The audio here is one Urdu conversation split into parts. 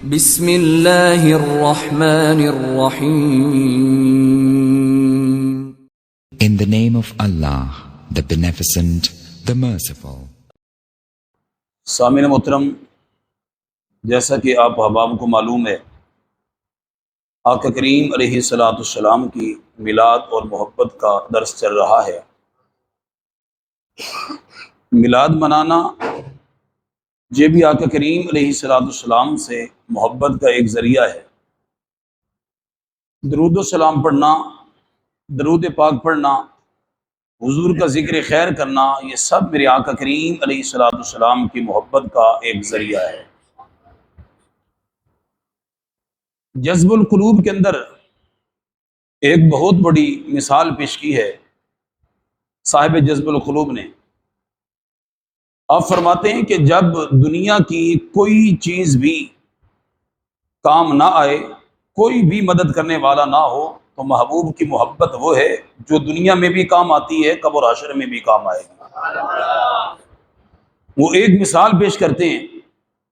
بسم اللہ الرحمن الرحیم. In the name of Allah, the Beneficent, the Merciful. سامعین محترم، جیسا کہ آپ احباب کو معلوم ہے، آقا کریم علیہ السلام کی میلاد اور محبت کا درس چل رہا ہے۔ میلاد منانا یہ بھی آقا کریم علیہ السلام سے محبت کا ایک ذریعہ ہے۔ درود و سلام پڑھنا، درود پاک پڑھنا، حضور کا ذکر خیر کرنا، یہ سب میرے آقا کریم علیہ السلام کی محبت کا ایک ذریعہ ہے۔ جذب القلوب کے اندر ایک بہت بڑی مثال پیش کی ہے صاحب جذب القلوب نے۔ آپ فرماتے ہیں کہ جب دنیا کی کوئی چیز بھی کام نہ آئے، کوئی بھی مدد کرنے والا نہ ہو، تو محبوب کی محبت وہ ہے جو دنیا میں بھی کام آتی ہے، قبر و حشر میں بھی کام آئے گی۔ وہ ایک مثال پیش کرتے ہیں۔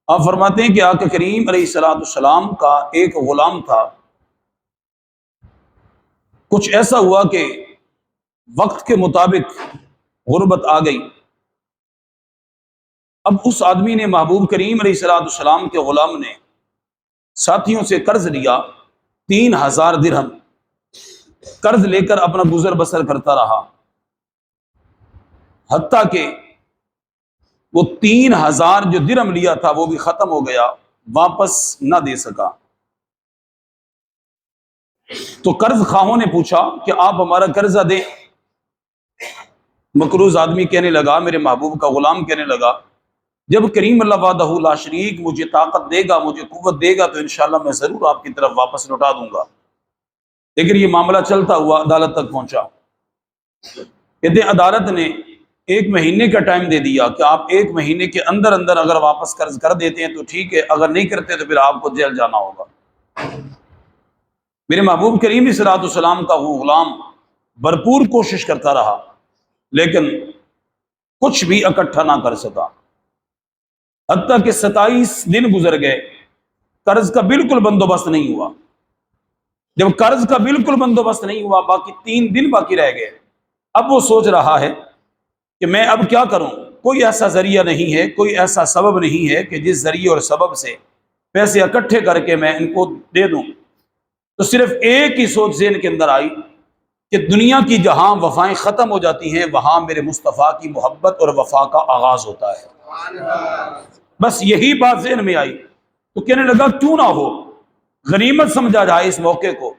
آپ فرماتے ہیں کہ آقا کریم علیہ السلام کا ایک غلام تھا۔ کچھ ایسا ہوا کہ وقت کے مطابق غربت آ گئی۔ اب اس آدمی نے، محبوب کریم علیہ السلام کے غلام نے ساتھیوں سے قرض لیا، 3000 درہم قرض لے کر اپنا گزر بسر کرتا رہا، حتیٰ کہ وہ 3000 جو درہم لیا تھا وہ بھی ختم ہو گیا، واپس نہ دے سکا۔ تو قرض خواہوں نے پوچھا کہ آپ ہمارا قرضہ دیں۔ مقروض آدمی کہنے لگا، میرے محبوب کا غلام کہنے لگا، جب کریم اللہ وحدہ لا شریک مجھے طاقت دے گا، مجھے قوت دے گا، تو انشاءاللہ میں ضرور آپ کی طرف واپس لوٹا دوں گا۔ لیکن یہ معاملہ چلتا ہوا عدالت تک پہنچا۔ کہتے ہیں عدالت نے 1 مہینے کا ٹائم دے دیا کہ آپ 1 مہینے کے اندر اندر اگر واپس قرض کر دیتے ہیں تو ٹھیک ہے، اگر نہیں کرتے تو پھر آپ کو جیل جانا ہوگا۔ میرے محبوب کریم صلی اللہ علیہ وسلم کا وہ غلام بھرپور کوشش کرتا رہا، لیکن کچھ بھی اکٹھا نہ کر سکا، حتیٰ کہ 27 دن گزر گئے، قرض کا بالکل بندوبست نہیں ہوا۔ جب قرض کا بالکل بندوبست نہیں ہوا، باقی 3 دن باقی رہ گئے۔ اب وہ سوچ رہا ہے کہ میں اب کیا کروں؟ کوئی ایسا ذریعہ نہیں ہے، کوئی ایسا سبب نہیں ہے کہ جس ذریعے اور سبب سے پیسے اکٹھے کر کے میں ان کو دے دوں۔ تو صرف ایک ہی سوچ ذہن کے اندر آئی کہ دنیا کی جہاں وفائیں ختم ہو جاتی ہیں، وہاں میرے مصطفیٰ کی محبت اور وفا کا آغاز ہوتا ہے۔ بس یہی بات ذہن میں آئی تو کہنے لگا، کیوں نہ ہو غنیمت سمجھا جائے اس موقع کو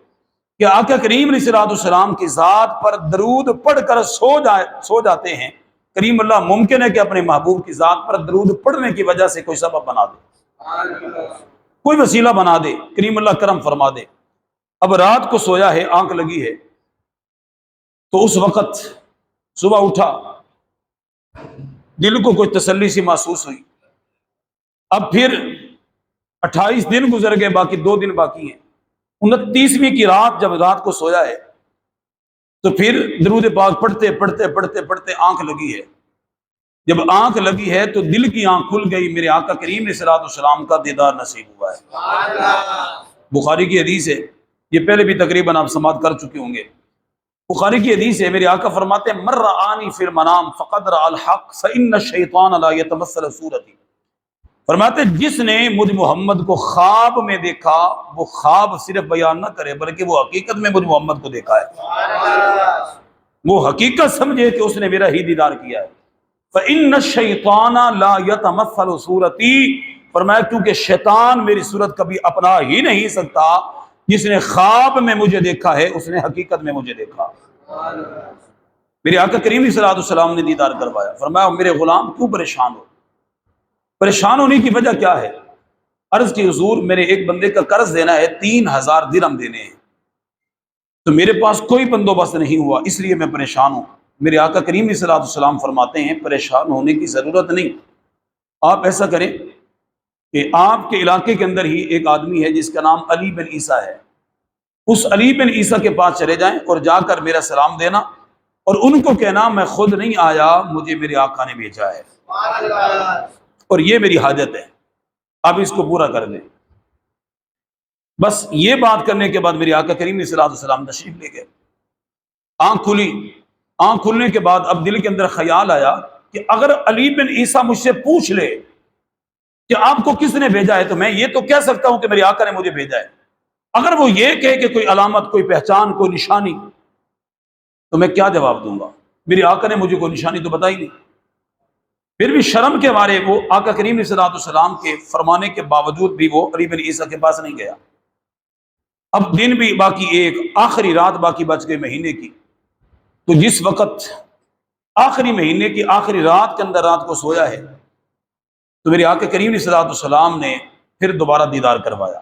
کہ آقا کریم علیہ السلام کی ذات پر درود پڑھ کر سو جاتے ہیں۔ کریم اللہ ممکن ہے کہ اپنے محبوب کی ذات پر درود پڑھنے کی وجہ سے کوئی سبب بنا دے، کوئی وسیلہ بنا دے، کریم اللہ کرم فرما دے۔ اب رات کو سویا ہے، آنکھ لگی ہے، تو اس وقت صبح اٹھا، دل کو کوئی تسلی سی محسوس ہوئی۔ اب پھر 28 دن گزر گئے، باقی 2 دن باقی ہیں۔ 29ویں کی رات جب رات کو سویا ہے تو پھر درود پاک پڑھتے پڑھتے آنکھ لگی ہے۔ جب آنکھ لگی ہے تو دل کی آنکھ کھل گئی، میرے آقا کریم علیہ السلام کا دیدار نصیب ہوا ہے۔ بخاری کی حدیث ہے، یہ پہلے بھی تقریباً آپ سماعت کر چکے ہوں گے۔ بخاری کی حدیث ہے، میرے آقا فرماتے ہیں، من رآنی فی المنام فقد رأى الحق فإن الشیطان لا يتمثل صورتی۔ فرماتے ہیں جس نے مجھ محمد کو خواب میں دیکھا، وہ خواب صرف بیان نہ کرے بلکہ وہ حقیقت میں مجھ محمد کو دیکھا ہے، وہ حقیقت سمجھے کہ اس نے میرا ہی دیدار کیا ہے۔ فإن الشیطان لا يتمثل صورتی، فرمایا کیونکہ شیطان میری صورت کبھی اپنا ہی نہیں سکتا۔ جس نے خواب میں مجھے دیکھا ہے اس نے حقیقت میں مجھے دیکھا۔ میرے آقا کریم صلی اللہ علیہ وسلم نے دیدار کروایا۔ فرمایا میرے غلام کیوں پریشان ہو؟ پریشان ہونے کی وجہ کیا ہے؟ عرض کی حضور میرے ایک بندے کا قرض دینا ہے، 3000 درہم دینے ہیں، تو میرے پاس کوئی بندوبست نہیں ہوا، اس لیے میں پریشان ہوں۔ میرے آقا کریم صلی اللہ علیہ وسلم فرماتے ہیں پریشان ہونے کی ضرورت نہیں، آپ ایسا کریں کہ آپ کے علاقے کے اندر ہی ایک آدمی ہے جس کا نام علی بن عیسیٰ ہے، اس علی بن عیسیٰ کے پاس چلے جائیں اور جا کر میرا سلام دینا، اور ان کو کہنا میں خود نہیں آیا، مجھے میرے آقا نے بھیجا ہے، اور یہ میری حاجت ہے، آپ اس کو پورا کر دیں۔ بس یہ بات کرنے کے بعد میرے آقا کریم صلی اللہ علیہ وسلم تشریف لے گئے. آنکھ کھلی. آنکھ کھلنے کے بعد اب دل کے اندر خیال آیا کہ اگر علی بن عیسیٰ مجھ سے پوچھ لے کہ آپ کو کس نے بھیجا ہے تو میں یہ تو کہہ سکتا ہوں کہ میرے آقا نے مجھے بھیجا ہے. اگر وہ یہ کہے کہ کوئی علامت، کوئی پہچان، کوئی نشانی، تو میں کیا جواب دوں گا؟ میرے آقا نے مجھے کوئی نشانی تو بتائی نہیں. پھر بھی شرم کے مارے وہ آقا کریم صلی اللہ علیہ وسلم کے فرمانے کے باوجود بھی وہ علی بن عیسیٰ کے پاس نہیں گیا. اب دن بھی باقی ایک، آخری رات باقی بچ گئی مہینے کی. تو جس وقت آخری مہینے کی آخری رات کے اندر رات کو سویا ہے تو میرے آقا کریم صلی اللہ علیہ وسلم نے پھر دوبارہ دیدار کروایا.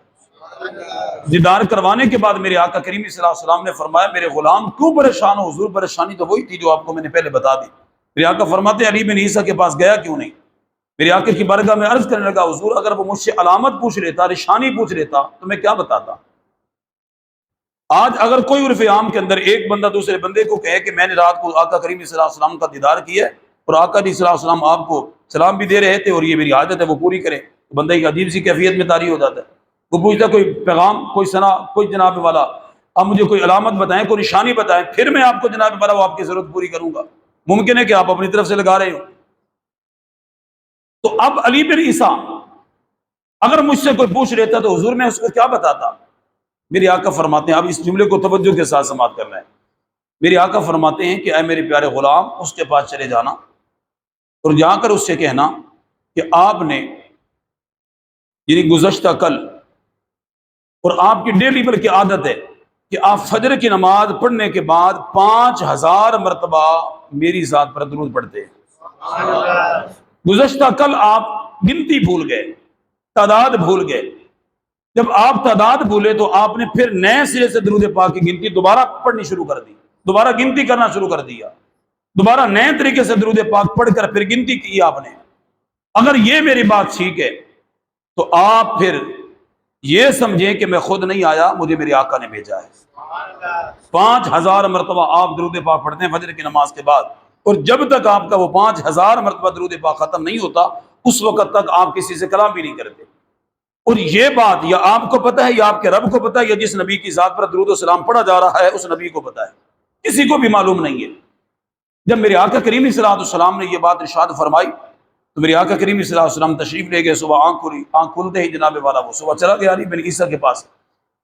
دیدار کروانے کے بعد میرے آقا کریم صلی اللہ علیہ وسلم نے فرمایا میرے غلام کیوں پریشان ہو؟ حضور پریشانی تو وہی تھی جو آپ کو میں نے پہلے بتا دی. میرے آقا فرماتے علی بن عیسیٰ کے پاس گیا کیوں نہیں؟ میرے آقا کی بارگاہ میں عرض کرنے لگا حضور اگر وہ مجھ سے علامت پوچھ لیتا، نشانی پوچھ لیتا تو میں کیا بتاتا. آج اگر کوئی عرف عام کے اندر ایک بندہ دوسرے بندے کو کہے کہ میں نے رات کو آقا کریم صلی اللہ علیہ وسلم کا دیدار کیا ہے اور آقا صلی اللہ علیہ وسلم آپ کو سلام بھی دے رہے تھے اور یہ میری عادت ہے وہ پوری کرے، تو بندہ ایک عجیب سی کیفیت میں طاری ہو جاتا ہے. وہ پوچھتا کوئی پیغام، کوئی ثنا، کوئی جناب والا آپ مجھے کوئی علامت بتائیں، کوئی نشانی بتائیں، پھر میں آپ کو جناب والا وہ آپ کی ضرورت پوری کروں گا. ممکن ہے کہ آپ اپنی طرف سے لگا رہے ہو. تو اب علی بن عیسیٰ اگر مجھ سے کوئی پوچھ لیتا تو حضور میں اس کو کیا بتاتا؟ میرے آقا فرماتے ہیں، اب اس جملے کو توجہ کے ساتھ سماعت کرنا ہے. میرے آقا فرماتے ہیں کہ اے میرے پیارے غلام اس کے پاس چلے جانا اور جا کر اس سے کہنا کہ آپ نے یعنی گزشتہ کل، اور آپ کی ڈیلی بلکہ عادت ہے کہ آپ فجر کی نماز پڑھنے کے بعد 5000 مرتبہ میری ذات پر درود پڑھتے ہیں. گزشتہ کل آپ گنتی بھول گئے، تعداد بھول گئے. جب آپ تعداد بھولے تو آپ نے پھر نئے سرے سے درود پاک کی گنتی دوبارہ پڑھنی شروع کر دی، دوبارہ گنتی کرنا شروع کر دیا، دوبارہ نئے طریقے سے درود پاک پڑھ کر پھر گنتی کی آپ نے. اگر یہ میری بات ٹھیک ہے تو آپ پھر یہ سمجھیں کہ میں خود نہیں آیا، مجھے میرے آقا نے بھیجا ہے. 5000 مرتبہ آپ درود پاک پڑھتے ہیں فجر کی نماز کے بعد، اور جب تک آپ کا وہ 5000 مرتبہ درود پاک ختم نہیں ہوتا اس وقت تک آپ کسی سے کلام بھی نہیں کرتے. اور یہ بات یا آپ کو پتہ ہے یا آپ کے رب کو پتہ ہے یا جس نبی کی ذات پر درود و سلام پڑھا جا رہا ہے اس نبی کو پتہ ہے، کسی کو بھی معلوم نہیں ہے. جب میرے آقا کریم صلی اللہ علیہ وسلم نے یہ بات ارشاد فرمائی تو میرے آقا کریم صلی اللہ علیہ وسلم تشریف لے گئے. صبح آنکھ کھلی، آنکھ کھلتے ہی جناب والا وہ صبح چلا گیا علی بن عیسیٰ کے پاس.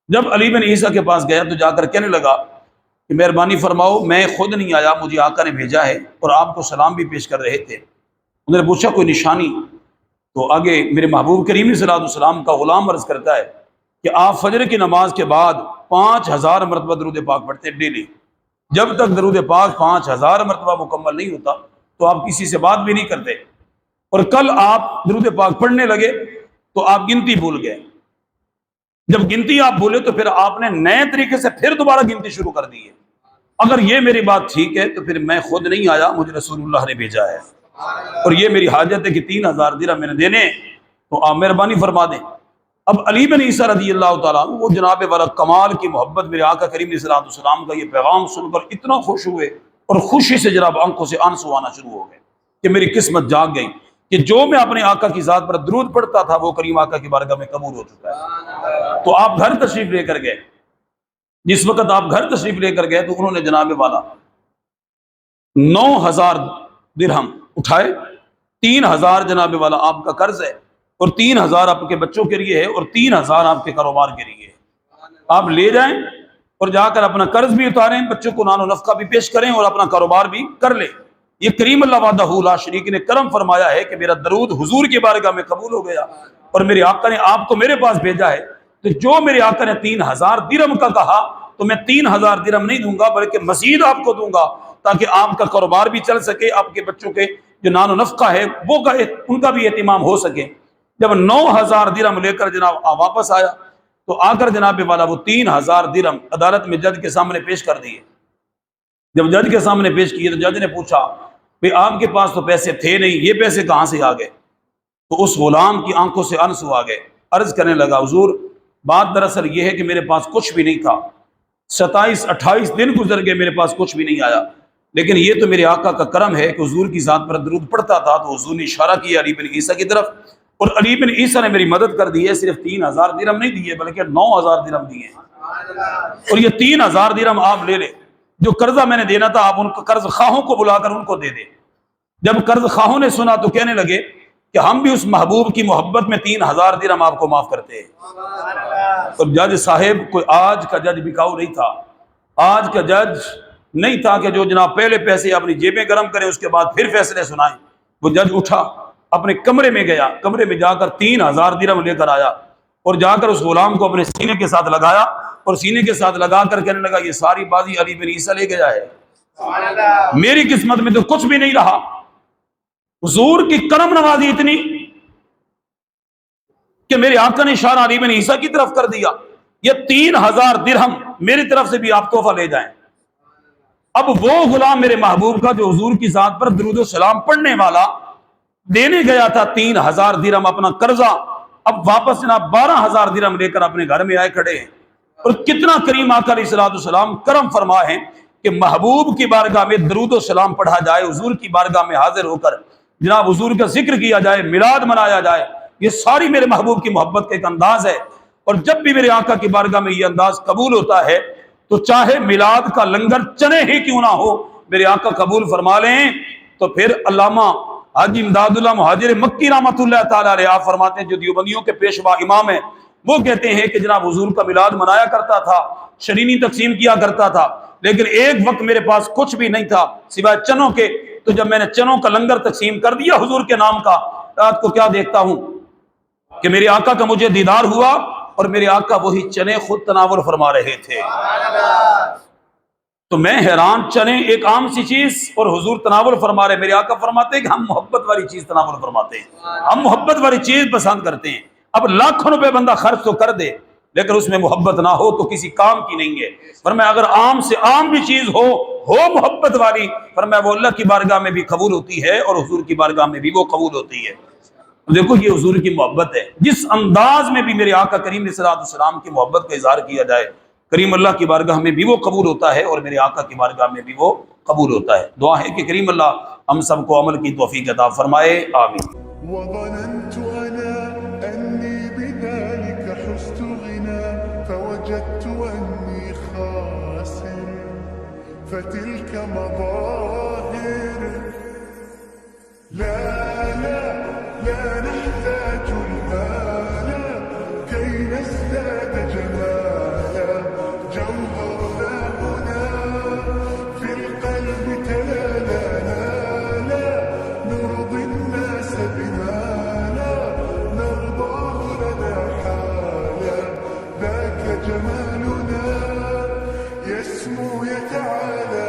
جب علی بن عیسیٰ کے پاس گیا تو جا کر کہنے لگا کہ مہربانی فرماؤ میں خود نہیں آیا، مجھے آقا نے بھیجا ہے اور آپ کو سلام بھی پیش کر رہے تھے. انہوں نے پوچھا کوئی نشانی؟ تو آگے میرے محبوب کریم صلی اللہ علیہ وسلم کا غلام عرض کرتا ہے کہ آپ فجر کی نماز کے بعد 5000 مرتبہ درود پاک پڑھتے ڈیلی. جب تک درود پاک 5000 مرتبہ مکمل نہیں ہوتا تو آپ کسی سے بات بھی نہیں کرتے. اور کل آپ درود پاک پڑھنے لگے تو آپ گنتی بھول گئے. جب گنتی آپ بھولے تو پھر آپ نے نئے طریقے سے پھر دوبارہ گنتی شروع کر دی ہے. اگر یہ میری بات ٹھیک ہے تو پھر میں خود نہیں آیا، مجھے رسول اللہ نے بھیجا ہے، اور یہ میری حاجت ہے کہ 3000 درہم میں نے دینے تو آپ مہربانی فرما دیں. اب علی بن عیسیٰ رضی اللہ تعالیٰ عنہ وہ جناب والا کمال کی محبت میرے آقا کریم صلی اللہ علیہ وسلم کا یہ پیغام سن کر اتنا خوش ہوئے اور خوشی سے جناب آنکھوں سے آنسو آنا شروع ہو گئے کہ میری قسمت جاگ گئی کہ جو میں اپنے آقا کی ذات پر درود پڑھتا تھا وہ کریم آقا کی بارگاہ میں قبول ہو چکا ہے. تو آپ گھر تشریف لے کر گئے. جس وقت آپ گھر تشریف لے کر گئے تو انہوں نے جناب والا 9000 درہم اٹھائے. 3000 جناب والا آپ کا قرض ہے اور 3000 آپ کے بچوں کے لیے ہے اور 3000 آپ کے کاروبار کے لیے ہے. آپ لے جائیں اور جا کر اپنا قرض بھی اتاریں، بچوں کو نان و نفقہ بھی پیش کریں اور اپنا کاروبار بھی کر لیں. یہ کریم اللہ وحدہ لا شریک نے کرم فرمایا ہے کہ میرا درود حضور کی بارگاہ میں قبول ہو گیا اور میرے آقا نے آپ کو میرے پاس بھیجا ہے. تو جو میرے آقا نے 3000 درہم کا کہا تو میں 3000 درہم نہیں دوں گا بلکہ مزید آپ کو دوں گا تاکہ آپ کا کاروبار بھی چل سکے، آپ کے بچوں کے جو نان و نفقہ ہے وہ ان کا بھی اہتمام ہو سکے. جب 9000 درہم لے کر جناب واپس آیا تو آ کر جناب والا وہ 3000 درہم عدالت میں جج کے سامنے پیش کر دیے. جب جج کے سامنے پیش کیے تو جج نے پوچھا بھئی آپ کے پاس تو پیسے تھے نہیں، یہ پیسے کہاں سے آ گئے؟ تو اس غلام کی آنکھوں سے آنسو آ گئے. عرض کرنے لگا حضور بات دراصل یہ ہے کہ میرے پاس کچھ بھی نہیں تھا، 27-28 دن گزر گئے میرے پاس کچھ بھی نہیں آیا، لیکن یہ تو میرے آقا کا کرم ہے کہ حضور کی ذات پر درود پڑھتا تھا تو حضور نے اشارہ کیا علی بن عیسیٰ کی طرف اور علی بن عیسیٰ نے میری مدد کر دی ہے، صرف 3000 درہم نہیں دیے بلکہ 9000 درہم دیے ہیں۔ اور یہ 3000 درہم آپ لے لیں، جو قرضہ میں نے دینا تھا آپ ان کو قرض خواہوں کو بلا کر ان کو دے دیں۔ جب قرض خواہوں نے سنا تو کہنے لگے کہ ہم بھی اس محبوب کی محبت میں 3000 درہم آپ کو معاف کرتے ہیں۔ تو جج صاحب کوئی آج کا جج بکاؤ نہیں تھا، آج کا جج نہیں تھا کہ جو جناب پہلے پیسے اپنی جیبیں گرم کریں اس کے بعد پھر فیصلے سنائیں۔ وہ جج اٹھا، اپنے کمرے میں گیا، کمرے میں جا کر 3000 درہم لے کر آیا اور جا کر اس غلام کو اپنے سینے کے ساتھ لگایا اور سینے کے ساتھ لگا کر کہنے لگا یہ ساری بازی علی بن عیسیٰ لے گیا ہے، میری قسمت میں تو کچھ بھی نہیں رہا۔ حضور کی کرم نوازی اتنی کہ میرے آقا نے اشارہ علی بن عیسیٰ کی طرف کر دیا، یہ 3000 درہم میری طرف سے بھی آپ تحفہ لے جائیں۔ اب وہ غلام میرے محبوب کا جو حضور کی ذات پر درود و سلام پڑھنے والا دینے گیا تھا 3000 درہم اپنا قرضہ، اب واپس جناب 12000 درہم لے کر اپنے گھر میں آئے کھڑے ہیں۔ اور کتنا کریم آقا علیہ الصلوۃ والسلام کرم فرما ہے کہ محبوب کی بارگاہ میں درود و سلام پڑھا جائے، حضور کی بارگاہ میں حاضر ہو کر جناب حضور کا ذکر کیا جائے، میلاد منایا جائے، یہ ساری میرے محبوب کی محبت کا ایک انداز ہے۔ اور جب بھی میرے آقا کی بارگاہ میں یہ انداز قبول ہوتا ہے تو چاہے میلاد کا لنگر چنے ہی کیوں نہ ہو، میرے آقا قبول فرما لیں۔ تو پھر علامہ حاجی امداد اللہ مہاجر مکی رحمۃ اللہ تعالی علیہ آپ فرماتے ہیں جو دیوبندیوں کے پیشوا امام ہیں، وہ کہتے ہیں کہ جناب حضور کا میلاد منایا کرتا تھا، شرینی تقسیم کیا کرتا تھا، لیکن ایک وقت میرے پاس کچھ بھی نہیں تھا سوائے چنوں کے، تو جب میں نے چنوں کا لنگر تقسیم کر دیا حضور کے نام کا، رات کو کیا دیکھتا ہوں کہ میرے آقا کا مجھے دیدار ہوا اور میرے آقا وہی چنے خود تناول فرما رہے تھے۔ تو میں حیران، چنے ایک عام سی چیز اور حضور تناول فرما رہے، میرے آقا فرماتے ہیں کہ ہم محبت والی چیز تناول فرماتے ہیں، ہم محبت والی چیز پسند کرتے ہیں۔ اب لاکھوں روپے بندہ خرچ تو کر دے لیکن اس میں محبت نہ ہو تو کسی کام کی نہیں ہے۔ فرمایا اگر عام سے عام بھی چیز ہو محبت والی، فرمایا وہ اللہ کی بارگاہ میں بھی قبول ہوتی ہے اور حضور کی بارگاہ میں بھی وہ قبول ہوتی ہے۔ دیکھو یہ حضور کی محبت ہے، جس انداز میں بھی میرے آقا کریم علیہ الصلوۃ والسلام کی محبت کا اظہار کیا جائے، کریم اللہ کی بارگاہ میں بھی وہ قبول ہوتا ہے اور میرے آقا کی بارگاہ میں بھی وہ قبول ہوتا ہے۔ دعا ہے کہ کریم اللہ ہم سب کو عمل کی توفیق عطا فرمائے، آمین۔ وظننت أنا أني بذلك حزت غنى فوجدت أني خاسر فتلك مظاهر لا لا لا نحتاج المال كي نزداد جمالا جوهرنا هنا في القلب تلالا لا نرضي الناس بما لا نرضاه لنا حالا ذاك جمالنا يسمو يتعالى